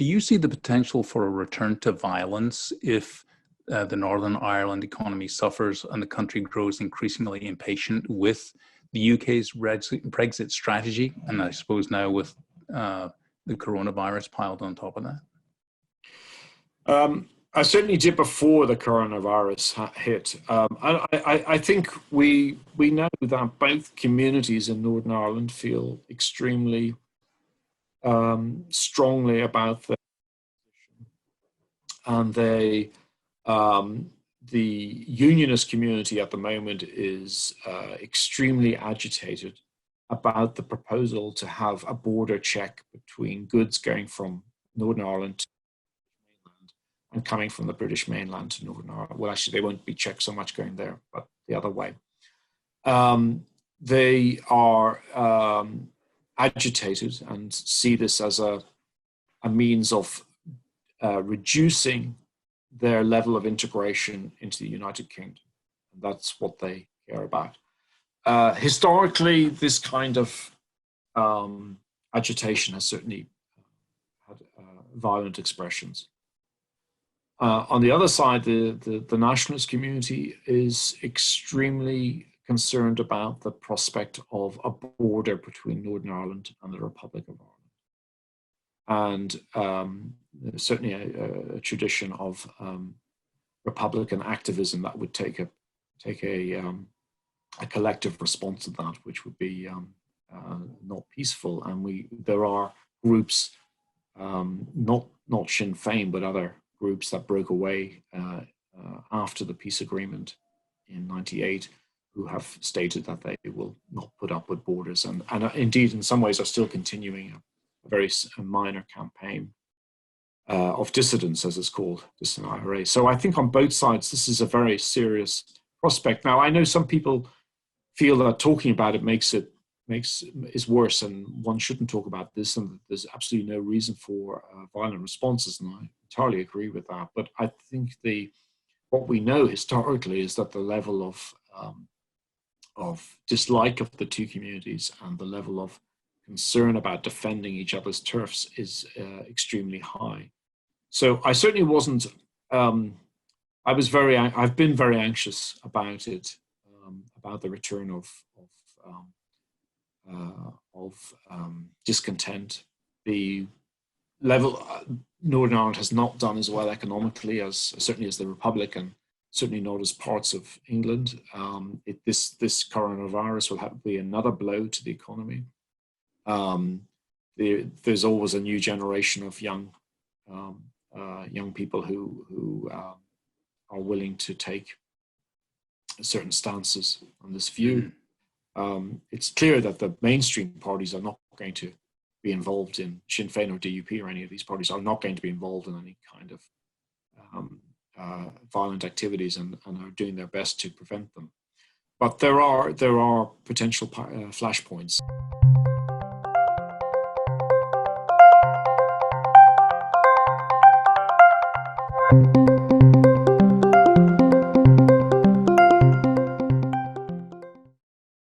do you see the potential for a return to violence if the Northern Ireland economy suffers and the country grows increasingly impatient with the UK's Brexit strategy, and I suppose now with the coronavirus piled on top of that? I certainly did before the coronavirus hit. I think we know that both communities in Northern Ireland feel extremely strongly about their position, and the unionist community at the moment is extremely agitated about the proposal to have a border check between goods going from Northern Ireland to mainland and coming from the British mainland to Northern Ireland. Well, actually, they won't be checked so much going there, but the other way. They are agitated and see this as a means of reducing their level of integration into the United Kingdom. That's what they care about. Historically, this kind of agitation has certainly had violent expressions. On the other side, the nationalist community is extremely concerned about the prospect of a border between Northern Ireland and the Republic of Ireland. And certainly a tradition of Republican activism that would take a collective response to that, which would be not peaceful. And there are groups, not Sinn Féin, but other groups that broke away after the peace agreement in '98, who have stated that they will not put up with borders, and indeed in some ways are still continuing a very minor campaign of dissidence, as it's called, dissident IRA. So I think on both sides, this is a very serious prospect. Now, I know some people feel that talking about it is worse, and one shouldn't talk about this, and there's absolutely no reason for violent responses, and I entirely agree with that. But I think what we know historically is that the level of dislike of the two communities and the level of concern about defending each other's turfs is extremely high. So I certainly wasn't. I've been very anxious about it, about the return of discontent. The level Northern Ireland has not done as well economically certainly as the Republic, and certainly not as parts of England. This coronavirus will be another blow to the economy. There's always a new generation of young people who are willing to take certain stances on this view. It's clear that the mainstream parties are not going to be involved in Sinn Féin or DUP, or any of these parties are not going to be involved in any kind of violent activities, and are doing their best to prevent them. But there are potential flashpoints.